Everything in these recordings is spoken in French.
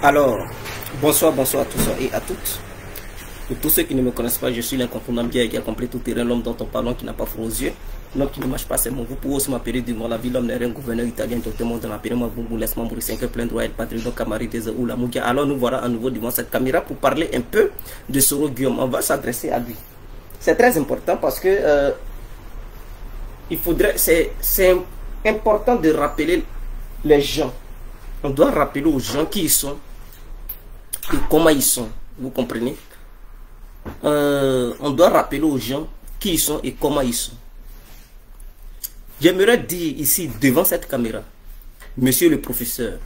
Alors, bonsoir à tous et à toutes. Pour tous ceux qui ne me connaissent pas, je suis l'incontournable guerrier qui a compris tout terrain, l'homme dont on parle, qui n'a pas froid aux yeux, l'homme qui ne marche pas, c'est mon vous pouvez aussi m'appeler devant la vie, l'homme n'est rien, gouverneur italien, docteur monde, appelez-moi Boubou, laisse-moi mourir 5 plein droit, patrie, donc camarade des ou la Mougia. Alors nous voilà à nouveau devant cette caméra pour parler un peu de Soro Guillaume. On va s'adresser à lui. C'est très important parce que c'est important de rappeler les gens. On doit rappeler aux gens qui ils sont et comment ils sont. Vous comprenez? On doit rappeler aux gens qui ils sont et comment ils sont. J'aimerais dire ici, devant cette caméra, monsieur le professeur,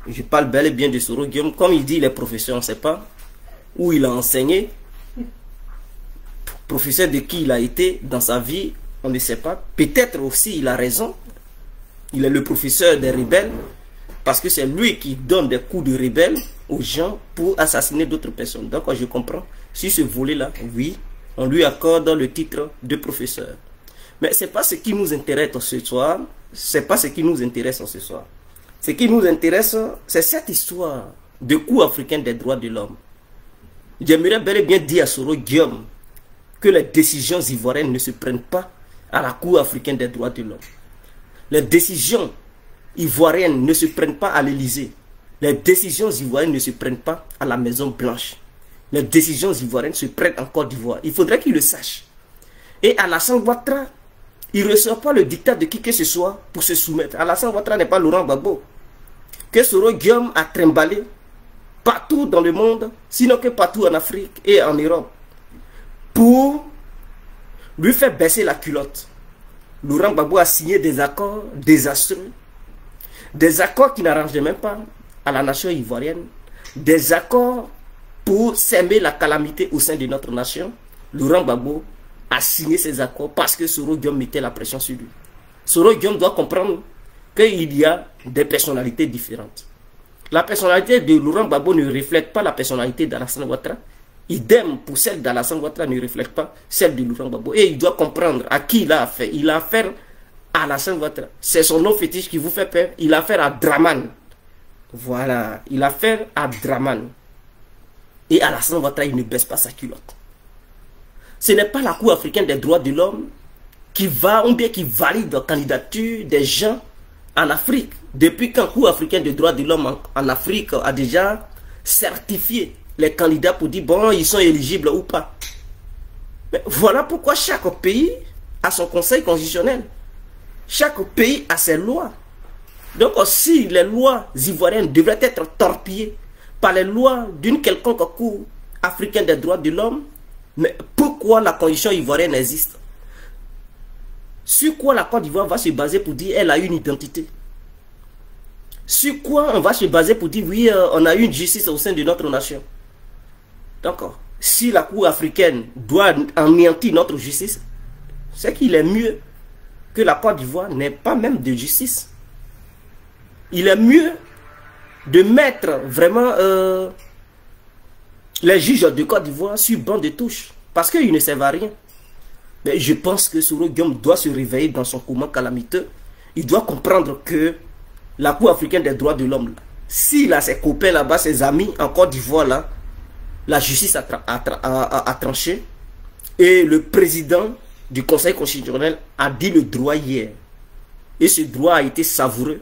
je parle bel et bien de Soro Guillaume, comme il dit, il est professeur, on ne sait pas où il a enseigné, professeur de qui il a été dans sa vie, on ne sait pas. Peut-être aussi il a raison, il est le professeur des rebelles, parce que c'est lui qui donne des coups de rebelles aux gens pour assassiner d'autres personnes. Donc je comprends, sur ce volet-là, oui, on lui accorde le titre de professeur. Mais ce n'est pas ce qui nous intéresse ce soir. C'est pas ce qui nous intéresse ce soir. Ce qui nous intéresse, c'est cette histoire de Cour africaine des droits de l'homme. J'aimerais bel et bien dire à Soro Guillaume que les décisions ivoiriennes ne se prennent pas à la Cour africaine des droits de l'homme. Les décisions ivoiriennes ne se prennent pas à l'Élysée. Les décisions ivoiriennes ne se prennent pas à la Maison Blanche. Les décisions ivoiriennes se prennent en Côte d'Ivoire. Il faudrait qu'il le sache. Et Alassane Ouattara, il ne reçoit pas le dictat de qui que ce soit pour se soumettre. Alassane Ouattara n'est pas Laurent Gbagbo, que Soro Guillaume a trimballé partout dans le monde, sinon que partout en Afrique et en Europe, pour lui faire baisser la culotte. Laurent Gbagbo a signé des accords désastreux, des accords qui n'arrangeaient même pas à la nation ivoirienne, des accords pour s'aimer la calamité au sein de notre nation. Laurent Gbagbo a signé ces accords parce que Soro Guillaume mettait la pression sur lui. Soro Guillaume doit comprendre qu'il y a des personnalités différentes. La personnalité de Laurent Gbagbo ne reflète pas la personnalité d'Alassane Ouattara. Idem pour celle d'Alassane Ouattara ne reflète pas celle de Laurent Gbagbo. Et il doit comprendre à qui il a affaire. Il a affaire à Alassane Ouattara. C'est son nom fétiche qui vous fait peur. Il a affaire à Draman. Voilà. Il a affaire à Draman. Et Alassane Ouattara, il ne baisse pas sa culotte. Ce n'est pas la Cour africaine des droits de l'homme qui va, ou bien qui valide la candidature des gens en Afrique. Depuis quand la Cour africaine des droits de l'homme en Afrique a déjà certifié les candidats pour dire, bon, ils sont éligibles ou pas. Mais voilà pourquoi chaque pays a son conseil constitutionnel. Chaque pays a ses lois. Donc si les lois ivoiriennes devraient être torpillées par les lois d'une quelconque Cour africaine des droits de l'homme, mais pourquoi la condition ivoirienne existe? Sur quoi la Côte d'Ivoire va se baser pour dire elle a une identité? Sur quoi on va se baser pour dire oui, on a une justice au sein de notre nation? D'accord. Si la Cour africaine doit anéantir notre justice, c'est qu'il est mieux que la Côte d'Ivoire n'ait pas même de justice. Il est mieux de mettre vraiment les juges de Côte d'Ivoire sur banc de touche, parce qu'ils ne servent à rien. Mais je pense que Soro Guillaume doit se réveiller dans son coma calamiteux. Il doit comprendre que la Cour africaine des droits de l'homme, s'il a ses copains là-bas, ses amis en Côte d'Ivoire là, la justice a tranché. Et le président du Conseil constitutionnel a dit le droit hier. Et ce droit a été savoureux,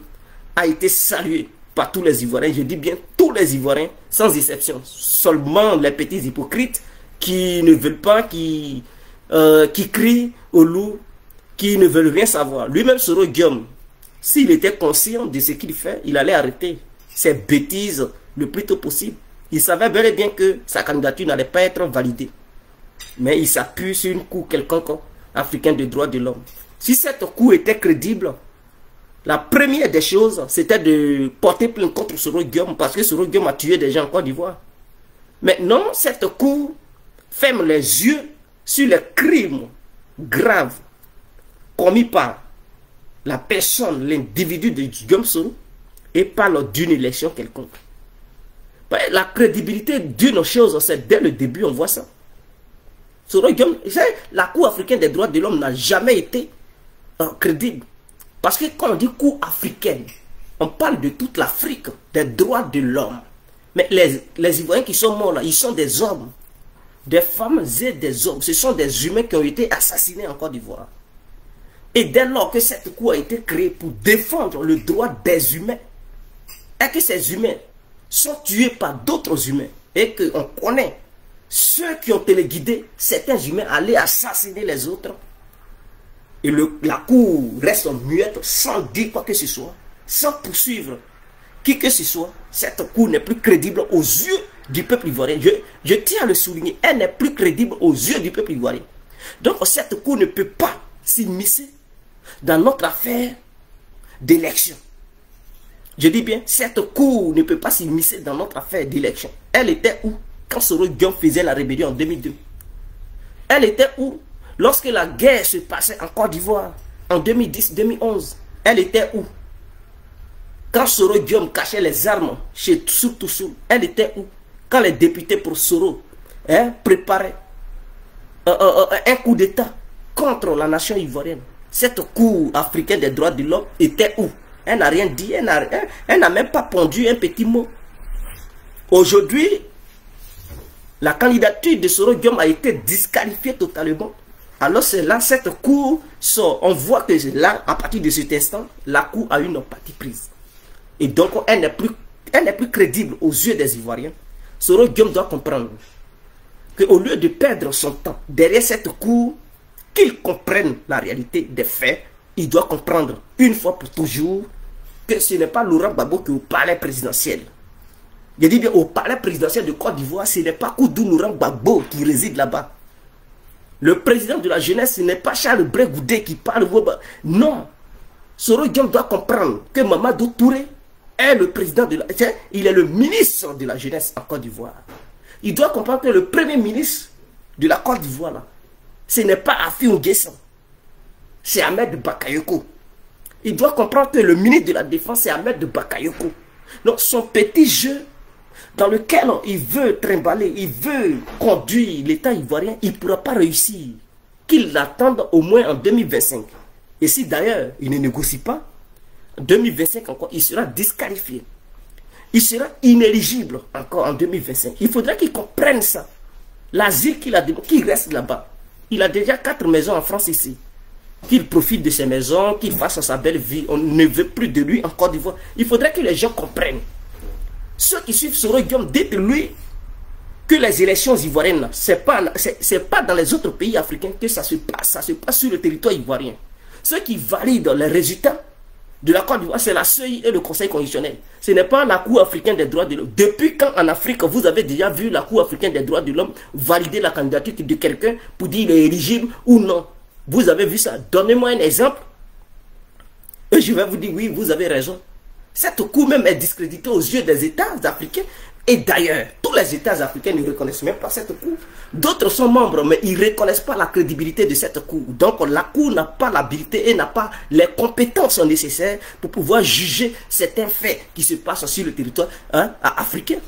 a été salué par tous les Ivoiriens, je dis bien tous les Ivoiriens, sans exception. Seulement les petits hypocrites qui ne veulent pas, qui crient au loup, qui ne veulent rien savoir. Lui-même, Soro Guillaume, s'il était conscient de ce qu'il fait, il allait arrêter ses bêtises le plus tôt possible. Il savait bel et bien que sa candidature n'allait pas être validée. Mais il s'appuie sur une cour quelconque africaine des droits de l'homme. Si cette cour était crédible, la première des choses, c'était de porter plainte contre Soro Guillaume, parce que Soro Guillaume a tué des gens en Côte d'Ivoire. Maintenant, cette cour ferme les yeux sur les crimes graves commis par la personne, l'individu de Guillaume Soro, et parle d'une élection quelconque. La crédibilité d'une chose, c'est dès le début, on voit ça. Soro Guillaume, la Cour africaine des droits de l'homme n'a jamais été crédible. Parce que quand on dit Cour africaine, On parle de toute l'Afrique, des droits de l'homme. Mais les Ivoiriens qui sont morts là, ils sont des hommes. Des femmes et des hommes. Ce sont des humains qui ont été assassinés en Côte d'Ivoire. Et dès lors que cette cour a été créée pour défendre le droit des humains, et que ces humains sont tués par d'autres humains, et qu'on connaît ceux qui ont téléguidé certains humains à aller assassiner les autres, et la cour reste muette sans dire quoi que ce soit, sans poursuivre qui que ce soit, cette cour n'est plus crédible aux yeux du peuple ivoirien. Je tiens à le souligner, elle n'est plus crédible aux yeux du peuple ivoirien. Donc cette cour ne peut pas s'immiscer dans notre affaire d'élection. Je dis bien, cette cour ne peut pas s'immiscer dans notre affaire d'élection. Elle était où quand Soro Guillaume faisait la rébellion en 2002? Elle était où lorsque la guerre se passait en Côte d'Ivoire en 2010-2011? Elle était où quand Soro Guillaume cachait les armes chez Toussoul? Elle était où quand les députés pour Soro préparaient un coup d'État contre la nation ivoirienne? Cette cour africaine des droits de l'homme était où? Elle n'a rien dit, elle n'a même pas pondu un petit mot. Aujourd'hui, la candidature de Soro Guillaume a été disqualifiée totalement. Alors c'est là, cette cour sort. On voit que là, à partir de cet instant, la cour a une partie prise. Et donc, elle n'est plus crédible aux yeux des Ivoiriens. Soro Guillaume doit comprendre qu'au lieu de perdre son temps derrière cette cour, qu'il comprenne la réalité des faits, il doit comprendre une fois pour toujours que ce n'est pas Laurent Gbagbo qui est au palais présidentiel. Je dis bien au palais présidentiel de Côte d'Ivoire, ce n'est pas Koudou Laurent Gbagbo qui réside là-bas. Le président de la jeunesse, ce n'est pas Charles Blé Goudé qui parle. Non. Soro Guillaume doit comprendre que Mamadou Touré est le président de la... Il est le ministre de la jeunesse en Côte d'Ivoire. Il doit comprendre que le premier ministre de la Côte d'Ivoire, ce n'est pas Afi Nguessan, c'est Ahmed Bakayoko. Il doit comprendre que le ministre de la Défense, c'est Ahmed Bakayoko. Donc son petit jeu dans lequel il veut trimballer, il veut conduire l'État ivoirien, il ne pourra pas réussir. Qu'il l'attende au moins en 2025. Et si d'ailleurs il ne négocie pas, en 2025 encore, il sera disqualifié. Il sera inéligible encore en 2025. Il faudra qu'il comprenne ça. L'asile qu'il a demandé, qu'il reste là-bas. Il a déjà 4 maisons en France ici. Qu'il profite de ces maisons, qu'il fasse sa belle vie. On ne veut plus de lui en Côte d'Ivoire. Il faudrait que les gens comprennent. Ceux qui suivent Soro Guillaume, dites-lui que les élections ivoiriennes, ce n'est pas dans les autres pays africains que ça se passe. Ça se passe sur le territoire ivoirien. Ceux qui valident les résultats de la Côte d'Ivoire, c'est la CEI et le Conseil constitutionnel. Ce n'est pas la Cour africaine des droits de l'homme. Depuis quand en Afrique, vous avez déjà vu la Cour africaine des droits de l'homme valider la candidature de quelqu'un pour dire qu'il est éligible ou non? Vous avez vu ça? Donnez-moi un exemple. Et je vais vous dire, oui, vous avez raison. Cette Cour même est discréditée aux yeux des États africains. Et d'ailleurs, tous les États africains ne reconnaissent même pas cette Cour. D'autres sont membres, mais ils ne reconnaissent pas la crédibilité de cette Cour. Donc la Cour n'a pas l'habilité et n'a pas les compétences nécessaires pour pouvoir juger certains faits qui se passent sur le territoire africain.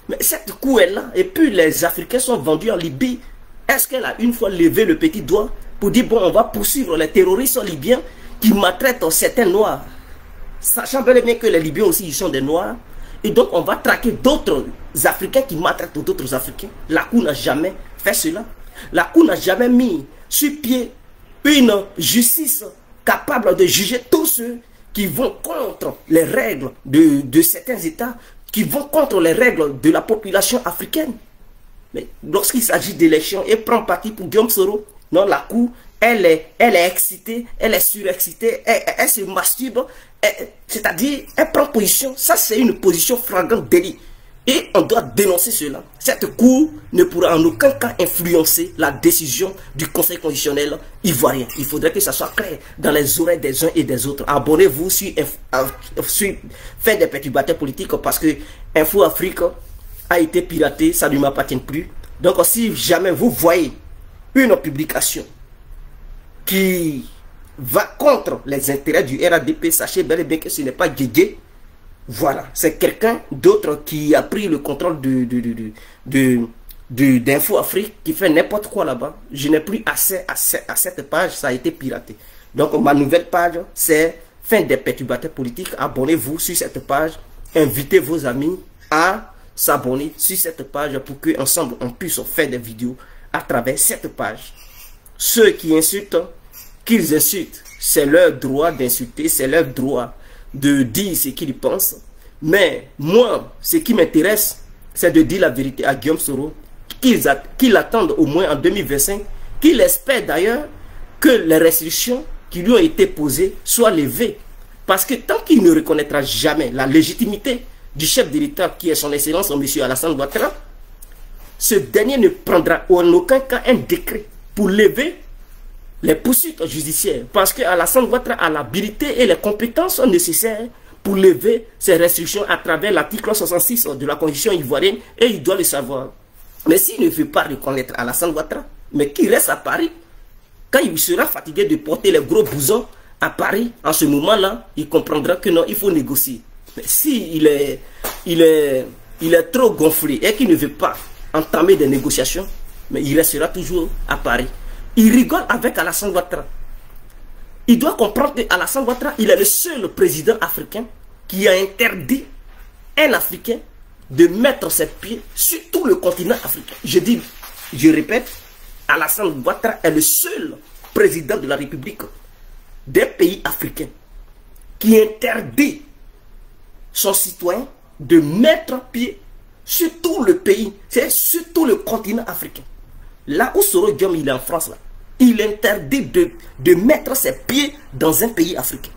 Mais cette Cour est là. Et puis les Africains sont vendus en Libye. Est-ce qu'elle a une fois levé le petit doigt pour dire, bon, on va poursuivre les terroristes libyens qui maltraitent certains Noirs, sachant bel et bien que les Libyens aussi, ils sont des Noirs. Et donc, on va traquer d'autres Africains qui maltraitent d'autres Africains. La Cour n'a jamais fait cela. La Cour n'a jamais mis sur pied une justice capable de juger tous ceux qui vont contre les règles de certains États, qui vont contre les règles de la population africaine. Mais lorsqu'il s'agit d'élections, elle prend parti pour Guillaume Soro. Non, la Cour, elle est excitée, elle est surexcitée, elle se masturbe, c'est-à-dire, elle prend position. Ça, c'est une position flagrante délit. Et on doit dénoncer cela. Cette Cour ne pourra en aucun cas influencer la décision du Conseil constitutionnel ivoirien. Il faudrait que ça soit clair dans les oreilles des uns et des autres. Abonnez-vous sur Fait des perturbateurs politiques parce que Info Afrique a été piraté, ça ne m'appartient plus. Donc, si jamais vous voyez une publication qui va contre les intérêts du RADP, sachez bel et bien que ce n'est pas Guégué. Voilà, c'est quelqu'un d'autre qui a pris le contrôle d'Info Afrique, qui fait n'importe quoi là-bas. Je n'ai plus accès à cette page, ça a été piraté. Donc ma nouvelle page, c'est fin des perturbateurs politiques, abonnez-vous sur cette page. Invitez vos amis à s'abonner sur cette page pour qu'ensemble on puisse faire des vidéos à travers cette page. Ceux qui insultent, qu'ils insultent. C'est leur droit d'insulter, c'est leur droit de dire ce qu'ils pensent. Mais moi, ce qui m'intéresse, c'est de dire la vérité à Guillaume Soro, qu'il attende au moins en 2025, qu'il espère d'ailleurs que les restrictions qui lui ont été posées soient levées. Parce que tant qu'il ne reconnaîtra jamais la légitimité du chef de l'État qui est son excellence, M. Alassane Ouattara, ce dernier ne prendra en aucun cas un décret pour lever les poursuites judiciaires. Parce que Alassane Ouattara a l'habilité et les compétences nécessaires pour lever ces restrictions à travers l'article 66 de la Constitution ivoirienne, et il doit le savoir. Mais s'il ne veut pas reconnaître Alassane Ouattara, mais qu'il reste à Paris, quand il sera fatigué de porter les gros bousons à Paris, en ce moment-là, il comprendra que non, il faut négocier. Mais s'il il est trop gonflé et qu'il ne veut pas entamer des négociations, mais il restera toujours à Paris. Il rigole avec Alassane Ouattara. Il doit comprendre qu'Alassane Ouattara, il est le seul président africain qui a interdit un Africain de mettre ses pieds sur tout le continent africain. Je répète, Alassane Ouattara est le seul président de la République des pays africains qui interdit son citoyen de mettre pied sur tout le pays, c'est sur tout le continent africain. Là où Soro Diom, il est en France, là, il interdit de mettre ses pieds dans un pays africain.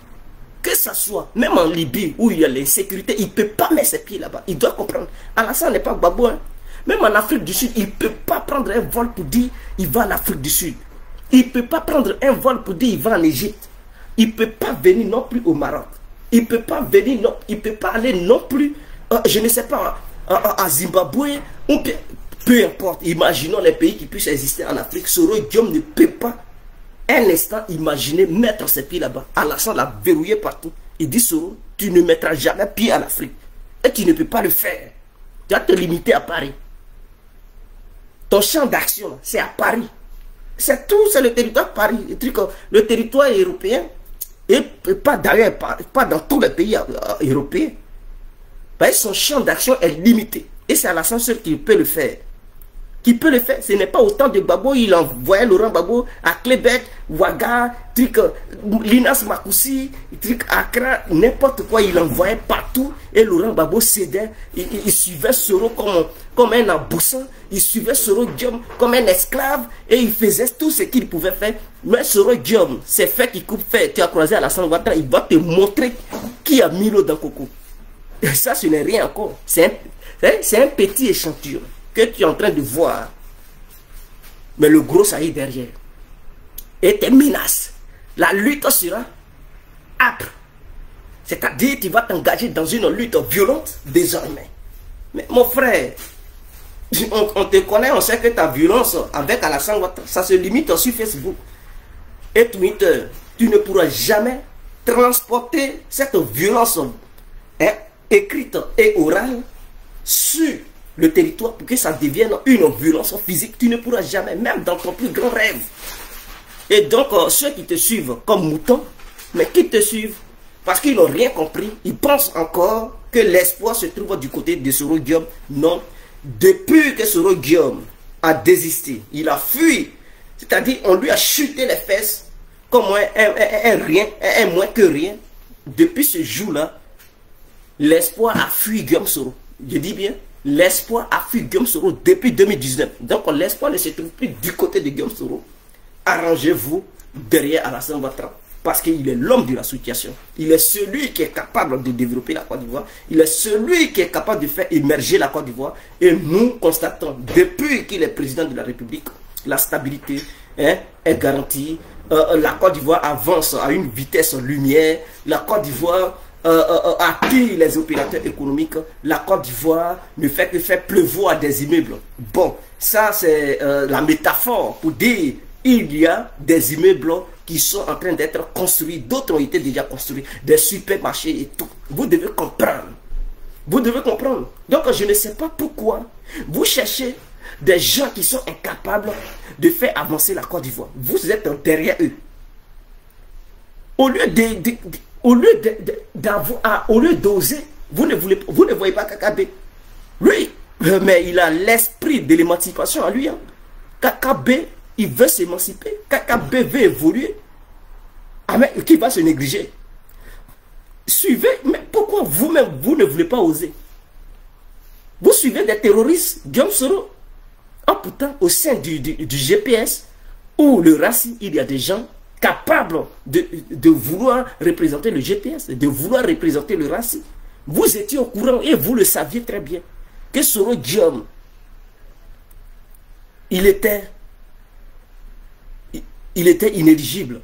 Que ce soit, même en Libye, où il y a l'insécurité, il ne peut pas mettre ses pieds là-bas. Il doit comprendre. Alassane n'est pas Gbagbo. Hein. Même en Afrique du Sud, il ne peut pas prendre un vol pour dire il va en Afrique du Sud. Il ne peut pas prendre un vol pour dire il va en Égypte. Il ne peut pas venir non plus au Maroc. Il ne peut pas venir, non, il ne peut pas aller non plus, je ne sais pas, à Zimbabwe, ou peu importe. Imaginons les pays qui puissent exister en Afrique. Soro Diom ne peut pas un instant imaginer mettre ses pieds là-bas. Alassane l'a verrouillé partout. Il dit Soro, tu ne mettras jamais pied en Afrique. Et tu ne peux pas le faire. Tu vas te limiter à Paris. Ton champ d'action, c'est à Paris. C'est tout, c'est le territoire de Paris. Le territoire européen, et pas d'ailleurs, pas dans tous les pays européens. Parce que son champ d'action est limité. Et c'est Alassane seul qui peut le faire. Qui peut le faire. Ce n'est pas autant de Gbagbo. Il envoyait Laurent Gbagbo à Québec, Ouaga, Linas Makoussi, Accra, n'importe quoi. Il envoyait partout. Et Laurent Gbagbo cédait. Il suivait Soro comme un aboussant. Il suivait Soro Diom comme un esclave. Et il faisait tout ce qu'il pouvait faire. Mais Soro Diom, c'est fait qu'il coupe fait. Tu as croisé Alassane Ouattara, il va te montrer qui a mis l'eau dans le coco. Et ça, ce n'est rien encore. C'est un petit échantillon que tu es en train de voir. Mais le gros, ça y est derrière. Et tes menaces. La lutte sera âpre. C'est-à-dire, tu vas t'engager dans une lutte violente désormais. Mais mon frère, on te connaît, on sait que ta violence avec Alassane Ouattara, ça se limite sur Facebook et Twitter. Tu ne pourras jamais transporter cette violence écrite et orale sur le territoire pour que ça devienne une violence physique. Tu ne pourras jamais, même dans ton plus grand rêve. Et donc, ceux qui te suivent comme moutons, mais qui te suivent parce qu'ils n'ont rien compris, ils pensent encore que l'espoir se trouve du côté de Soro Diom. Non. Depuis que Soro Diom a désisté, il a fui. C'est-à-dire, on lui a chuté les fesses comme un moins que rien. Depuis ce jour-là, l'espoir a fui Guillaume Soro. Je dis bien, l'espoir a fui Guillaume Soro depuis 2019. Donc l'espoir ne se trouve plus du côté de Guillaume Soro. Arrangez-vous derrière Alassane Ouattara. Parce qu'il est l'homme de la situation. Il est celui qui est capable de développer la Côte d'Ivoire. Il est celui qui est capable de faire émerger la Côte d'Ivoire. Et nous constatons, depuis qu'il est président de la République, la stabilité est garantie. La Côte d'Ivoire avance à une vitesse lumière. La Côte d'Ivoire attire les opérateurs économiques. La Côte d'Ivoire ne fait que faire pleuvoir des immeubles. Bon, ça c'est la métaphore pour dire il y a des immeubles qui sont en train d'être construits. D'autres ont été déjà construits. Des supermarchés et tout. Vous devez comprendre. Vous devez comprendre. Donc je ne sais pas pourquoi vous cherchez des gens qui sont incapables de faire avancer la Côte d'Ivoire. Vous êtes derrière eux. Au lieu au lieu d'oser, vous ne voyez pas Kakabe. Lui, mais il a l'esprit de l'émancipation à lui. Hein. Kakabe, il veut s'émanciper. Kakabe veut évoluer. Ah, mais qui va se négliger? Suivez, mais pourquoi vous-même, vous ne voulez pas oser? Vous suivez des terroristes, Guillaume Soro. Ah, pourtant, au sein du GPS, où le racisme, il y a des gens capables de vouloir représenter le GPS, de vouloir représenter le racisme. Vous étiez au courant et vous le saviez très bien que Soro Guillaume, il était inéligible.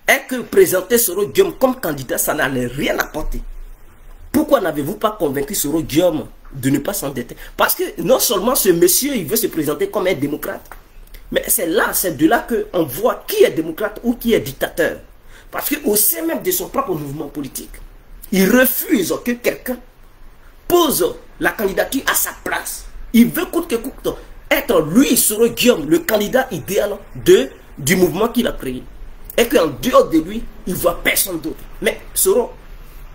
Et que présenter Soro Guillaume comme candidat, ça n'allait rien apporter. Pourquoi n'avez-vous pas convaincu Soro Guillaume de ne pas s'endetter? Parce que non seulement ce monsieur, il veut se présenter comme un démocrate, mais c'est de là qu'on voit qui est démocrate ou qui est dictateur. Parce qu'au sein même de son propre mouvement politique, il refuse que quelqu'un pose la candidature à sa place. Il veut coûte que coûte être lui, Soro Guillaume, le candidat idéal du mouvement qu'il a créé. Et qu'en dehors de lui, il ne voit personne d'autre. Mais Soro,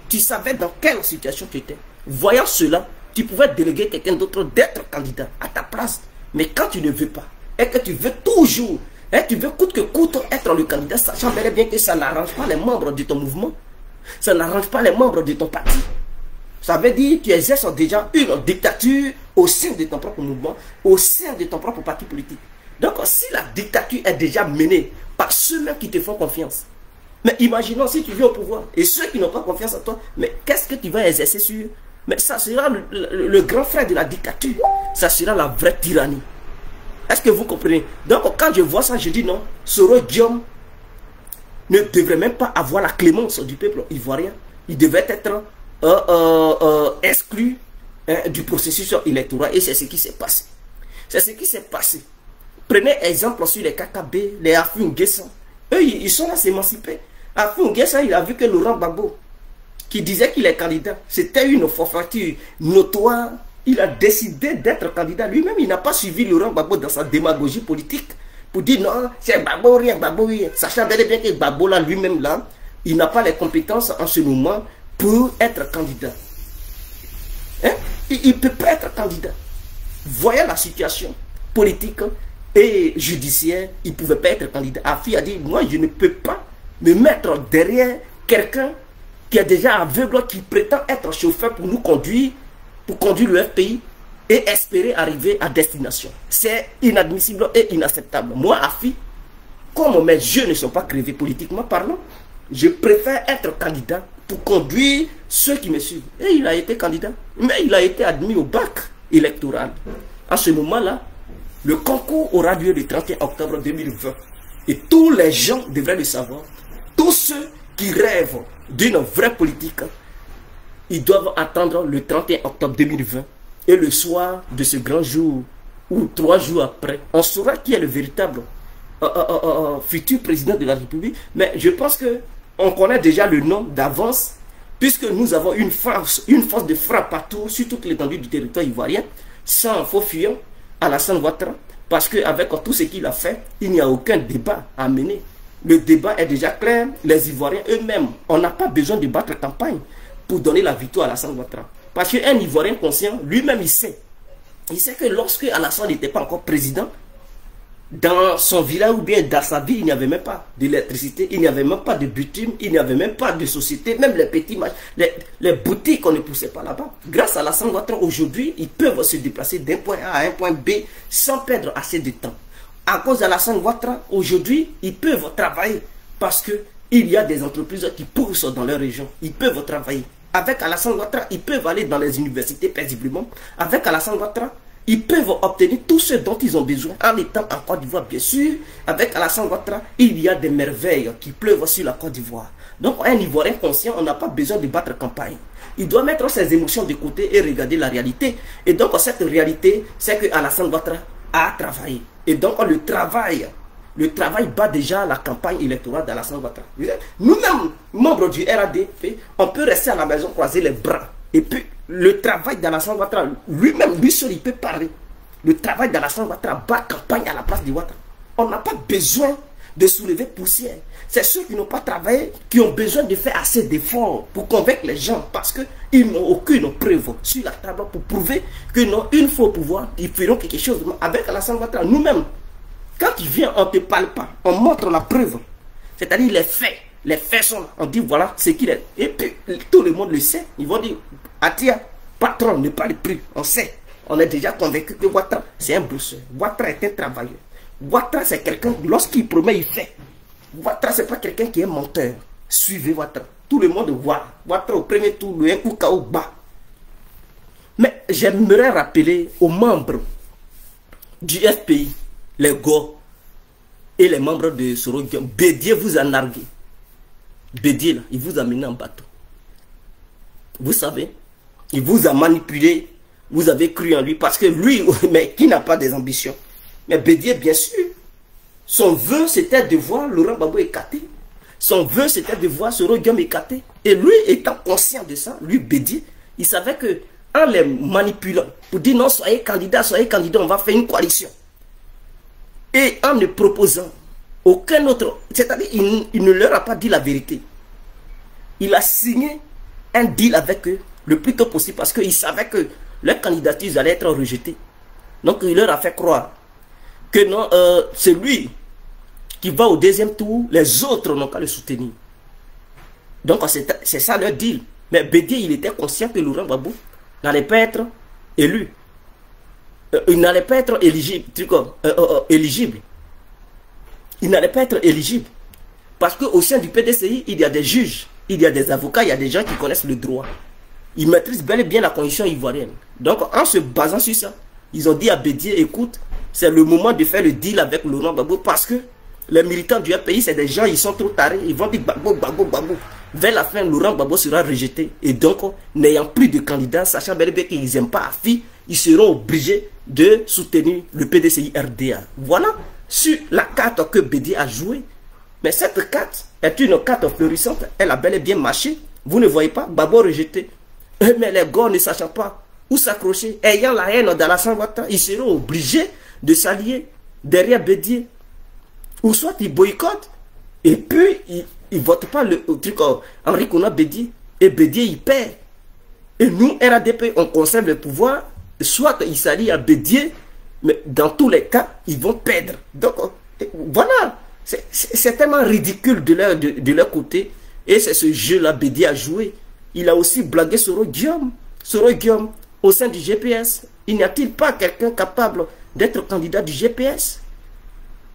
tu savais dans quelle situation tu étais. Voyant cela, tu pouvais déléguer quelqu'un d'autre d'être candidat à ta place. Mais quand tu ne veux pas, et que tu veux toujours, et tu veux coûte que coûte être le candidat, sachant bel et bien que ça n'arrange pas les membres de ton mouvement, ça n'arrange pas les membres de ton parti. Ça veut dire que tu exerces déjà une dictature au sein de ton propre mouvement, au sein de ton propre parti politique. Donc si la dictature est déjà menée par ceux-mêmes qui te font confiance, mais imaginons si tu viens au pouvoir et ceux qui n'ont pas confiance en toi, mais qu'est-ce que tu vas exercer sur eux? Mais ça sera le grand frère de la dictature. Ça sera la vraie tyrannie. Est-ce que vous comprenez? Donc quand je vois ça, je dis non, Soro Guillaume ne devrait même pas avoir la clémence du peuple ivoirien. Il devait être exclu du processus électoral. Et c'est ce qui s'est passé. C'est ce qui s'est passé. Prenez exemple sur les KKB, les Afou N'Guessan. Eux, ils sont là s'émanciper. Afou N'Guessan, il a vu que Laurent Gbagbo, qui disait qu'il est candidat, c'était une forfaiture notoire. Il a décidé d'être candidat. Lui-même, il n'a pas suivi Laurent Gbagbo dans sa démagogie politique pour dire non, c'est Gbagbo rien, Gbagbo rien. Sachant bel et bien que Gbagbo là, lui-même là, il n'a pas les compétences en ce moment pour être candidat. Hein? Il ne peut pas être candidat. Voyez la situation politique et judiciaire, il ne pouvait pas être candidat. Afi a dit, moi je ne peux pas me mettre derrière quelqu'un qui est déjà aveugle, qui prétend être chauffeur pour nous conduire, pour conduire le FPI et espérer arriver à destination. C'est inadmissible et inacceptable. Moi, Afi, comme mes yeux ne sont pas crevés politiquement parlant, je préfère être candidat pour conduire ceux qui me suivent. Et il a été candidat, mais il a été admis au bac électoral. À ce moment-là, le concours aura lieu le 31 octobre 2020. Et tous les gens devraient le savoir. Tous ceux qui rêvent d'une vraie politique, ils doivent attendre le 31 octobre 2020. Et le soir de ce grand jour, ou 3 jours après, on saura qui est le véritable futur président de la République. Mais je pense que on connaît déjà le nom d'avance, puisque nous avons une force de frappe partout, sur toute l'étendue du territoire ivoirien, sans faux fuyant, Alassane Ouattara, parce qu'avec tout ce qu'il a fait, il n'y a aucun débat à mener. Le débat est déjà clair, les Ivoiriens eux-mêmes, on n'a pas besoin de battre campagne pour donner la victoire à Alassane Ouattara. Parce qu'un Ivoirien conscient, lui-même il sait que lorsque Alassane n'était pas encore président, dans son village ou bien dans sa ville, il n'y avait même pas d'électricité, il n'y avait même pas de bitume, il n'y avait même pas de société, même les petits les boutiques, on ne poussait pas là-bas. Grâce à Alassane Ouattara, aujourd'hui, ils peuvent se déplacer d'un point A à un point B sans perdre assez de temps. À cause d'Alassane Ouattara, aujourd'hui, ils peuvent travailler parce qu'il y a des entreprises qui poussent dans leur région. Ils peuvent travailler. Avec Alassane Ouattara, ils peuvent aller dans les universités paisiblement. Avec Alassane Ouattara, ils peuvent obtenir tout ce dont ils ont besoin en étant en Côte d'Ivoire, bien sûr. Avec Alassane Ouattara, il y a des merveilles qui pleuvent sur la Côte d'Ivoire. Donc, un Ivoirien conscient, on n'a pas besoin de battre campagne. Il doit mettre ses émotions de côté et regarder la réalité. Et donc, cette réalité, c'est que Alassane Ouattara a travaillé. Et donc, le travail bat déjà la campagne électorale d'Alassane Ouattara. Nous-mêmes, membres du RADP, on peut rester à la maison, croiser les bras. Et puis, le travail d'Alassane Ouattara, lui-même, lui seul, il peut parler. Le travail d'Alassane Ouattara bat campagne à la place de Ouattara. On n'a pas besoin de soulever poussière. C'est ceux qui n'ont pas travaillé, qui ont besoin de faire assez d'efforts pour convaincre les gens parce qu'ils n'ont aucune preuve sur la table pour prouver que non, une fois au pouvoir, ils feront quelque chose. Avec Alassane Ouattara, nous-mêmes, quand il vient, on ne te parle pas, on montre la preuve. C'est-à-dire les faits. Les faits sont là. On dit voilà ce qu'il est. Et puis tout le monde le sait. Ils vont dire, Atia, patron, ne parle plus. On sait. On est déjà convaincu que Ouattara, c'est un bosseur. Ouattara est un travailleur. Ouattara, c'est quelqu'un, lorsqu'il promet, il fait. Ouattara, c'est pas quelqu'un qui est menteur. Suivez Ouattara. Tout le monde voit. Ouattara, au premier tour, le un coup KO bas. Mais j'aimerais rappeler aux membres du FPI, les gars, et les membres de Soroguium, Bédié vous a nargué. Bédié, là, il vous a mené en bateau. Vous savez, il vous a manipulé. Vous avez cru en lui parce que lui, mais qui n'a pas des ambitions. Mais Bédié, bien sûr, son vœu, c'était de voir Laurent Gbagbo écarté. Son vœu, c'était de voir Soroguium écarté. Et lui, étant conscient de ça, lui, Bédié, il savait que en les manipulant, pour dire non, soyez candidat, on va faire une coalition. Et en ne proposant aucun autre, c'est-à-dire il ne leur a pas dit la vérité. Il a signé un deal avec eux le plus tôt possible parce qu'il savait que leur candidature allait être rejetée. Donc il leur a fait croire que non, c'est lui qui va au deuxième tour, les autres n'ont qu'à le soutenir. Donc c'est ça leur deal. Mais Bédié, il était conscient que Laurent Gbagbo n'allait pas être élu. Il n'allait pas être éligible. Éligible. Il n'allait pas être éligible. Parce qu'au sein du PDCI, il y a des juges, il y a des avocats, il y a des gens qui connaissent le droit. Ils maîtrisent bel et bien la condition ivoirienne. Donc, en se basant sur ça, ils ont dit à Bédié, écoute, c'est le moment de faire le deal avec Laurent Gbagbo parce que les militants du pays, c'est des gens, ils sont trop tarés. Ils vont dire Gbagbo, Gbagbo, Gbagbo. Vers la fin, Laurent Gbagbo sera rejeté. Et donc, n'ayant plus de candidats, sachant bel et bien qu'ils n'aiment pas AFI, ils seront obligés de soutenir le PDCI RDA. Voilà sur la carte que Bédié a jouée. Mais cette carte est une carte florissante. Elle a bel et bien marché. Vous ne voyez pas, Gbagbo rejeté. Mais les gars ne sachant pas où s'accrocher, ayant la haine d'Alassane Ouattara, ils seront obligés de s'allier derrière Bédié. Ou soit ils boycottent, et puis ils ne votent pas le truc Henri Konan Bédié. Et Bédié, il perd. Et nous, RADP, on conserve le pouvoir. Soit ils s'allient à Bédié, mais dans tous les cas, ils vont perdre. Donc, voilà. C'est tellement ridicule de leur côté. Et c'est ce jeu-là, Bédié a joué. Il a aussi blagué Soroguium. Soroguium, au sein du GPS, il n'y a-t-il pas quelqu'un capable d'être candidat du GPS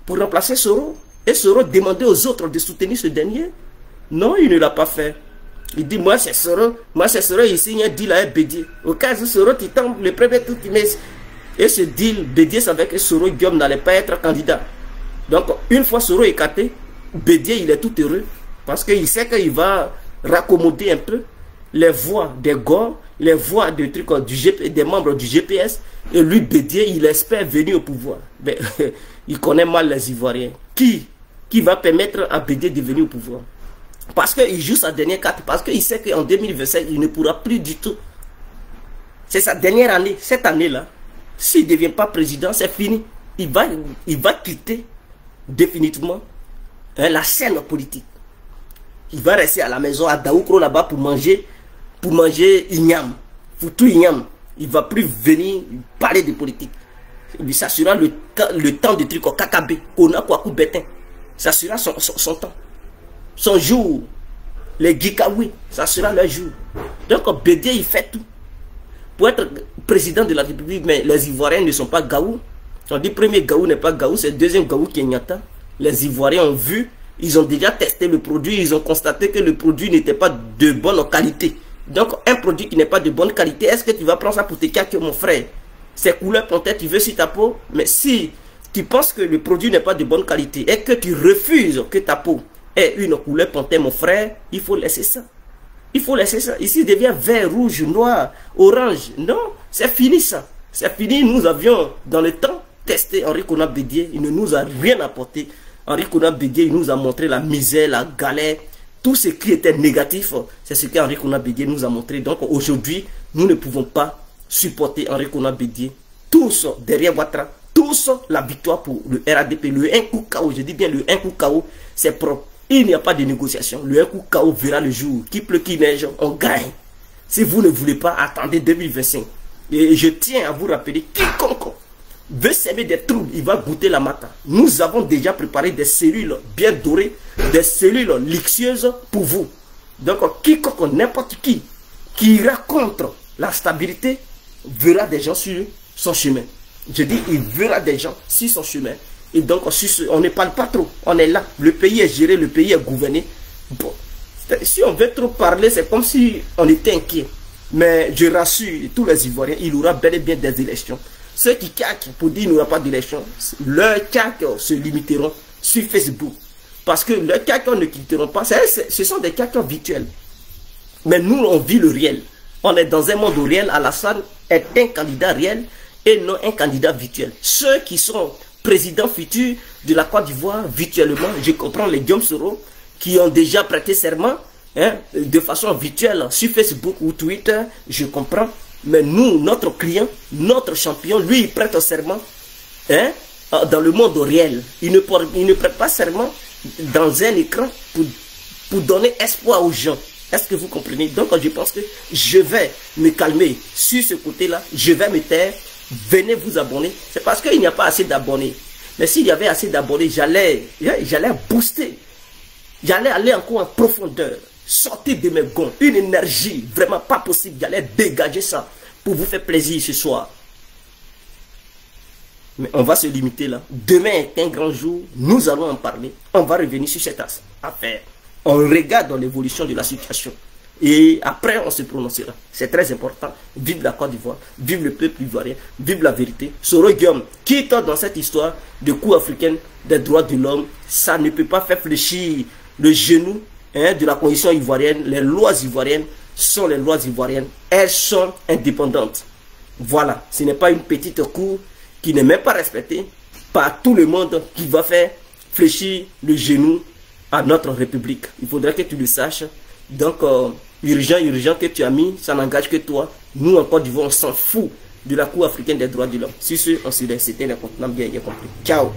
pour remplacer Soro? Et Soro demandait aux autres de soutenir ce dernier? Non, il ne l'a pas fait. Il dit, moi c'est Soro, il signe un deal avec Bédié. Au cas où Soro, tu tombes le premier tour, et ce deal, Bédié savait que Soroguium n'allait pas être candidat. Donc, une fois Soro écarté, Bédié, il est tout heureux. Parce qu'il sait qu'il va raccommoder un peu les voix des gars, les voix de trucs des membres du GPS. Et lui, Bédié, il espère venir au pouvoir. Mais il connaît mal les Ivoiriens. Qui va permettre à Bédié de venir au pouvoir? Parce qu'il joue sa dernière carte. Parce qu'il sait qu'en 2025, il ne pourra plus du tout. C'est sa dernière année. Cette année-là, s'il ne devient pas président, c'est fini. Il va quitter définitivement la scène politique. Il va rester à la maison à Daoukro là-bas pour manger Ignam. Foutou Ignam. Il ne va plus venir parler de politique. Il lui s'assurera le temps de trucs au KKB. Kona Kwaku Betin. S'assurera son temps. Son jour. Les Gikawi. Ça sera leur jour. Donc Bédié, il fait tout. Pour être président de la République, mais les Ivoiriens ne sont pas Gaou. On dit premier Gaou n'est pas Gaou, c'est le deuxième Gaou qui est Nyata. Les Ivoiriens ont vu, ils ont déjà testé le produit, ils ont constaté que le produit n'était pas de bonne qualité. Donc un produit qui n'est pas de bonne qualité, est-ce que tu vas prendre ça pour te cacher, mon frère? C'est couleur panthère, tu veux sur ta peau, mais si tu penses que le produit n'est pas de bonne qualité et que tu refuses que ta peau ait une couleur panthère, mon frère, il faut laisser ça. Il faut laisser ça. Ici, il devient vert, rouge, noir, orange. Non, c'est fini ça. C'est fini. Nous avions, dans le temps, testé Henri Konan Bédié. Il ne nous a rien apporté. Henri Konan Bédié, il nous a montré la misère, la galère. Tout ce qui était négatif, c'est ce qu'Henri Konan Bédié nous a montré. Donc aujourd'hui, nous ne pouvons pas supporter Henri Konan Bédié. Tous derrière Ouattara, tous tous la victoire pour le RADP. Le 1 coup KO, je dis bien le 1 coup KO, c'est propre. Il n'y a pas de négociation. Le 1 coup KO verra le jour. Qui pleut, qui neige, on gagne. Si vous ne voulez pas, attendez 2025. Et je tiens à vous rappeler, quiconque veut s'aimer des troubles, il va goûter la matin. Nous avons déjà préparé des cellules bien dorées, des cellules luxueuses pour vous. Donc, quiconque, n'importe qui ira contre la stabilité, verra des gens sur son chemin. Je dis, il verra des gens sur son chemin. Et donc, on ne parle pas trop. On est là. Le pays est géré, le pays est gouverné. Bon, si on veut trop parler, c'est comme si on était inquiet. Mais je rassure tous les Ivoiriens, il y aura bel et bien des élections. Ceux qui caquent pour dire qu'il n'y aura pas d'élection, leurs caques se limiteront sur Facebook. Parce que leurs caques ne quitteront pas. Ce sont des caques virtuels. Mais nous, on vit le réel. On est dans un monde réel. Alassane est un candidat réel et non un candidat virtuel. Ceux qui sont présidents futurs de la Côte d'Ivoire virtuellement, je comprends les Guillaume Soro qui ont déjà prêté serment de façon virtuelle sur Facebook ou Twitter, je comprends. Mais nous, notre client, notre champion, lui, il prête serment dans le monde réel. Il ne prête pas serment dans un écran pour donner espoir aux gens. Est-ce que vous comprenez? Donc, je pense que je vais me calmer sur ce côté-là. Je vais me taire. Venez vous abonner. C'est parce qu'il n'y a pas assez d'abonnés. Mais s'il y avait assez d'abonnés, j'allais booster. J'allais aller encore en profondeur. Sortir de mes gonds. Une énergie vraiment pas possible. J'allais dégager ça pour vous faire plaisir ce soir. Mais on va se limiter là. Demain est un grand jour. Nous allons en parler. On va revenir sur cette affaire. On regarde dans l'évolution de la situation. Et après, on se prononcera. C'est très important. Vive la Côte d'Ivoire. Vive le peuple ivoirien. Vive la vérité. Soro Guillaume, qui est dans cette histoire de coup africain des droits de l'homme, ça ne peut pas faire fléchir le genou de la condition ivoirienne. Les lois ivoiriennes sont les lois ivoiriennes. Elles sont indépendantes. Voilà. Ce n'est pas une petite cour qui n'est même pas respectée par tout le monde qui va faire fléchir le genou à notre République. Il faudrait que tu le saches. Donc, urgent que tu as mis, ça n'engage que toi. Nous, en Côte d'Ivoire, on s'en fout de la Cour africaine des droits de l'homme. Si ce, on se laisse. C'était le contenant bien compris. Ciao.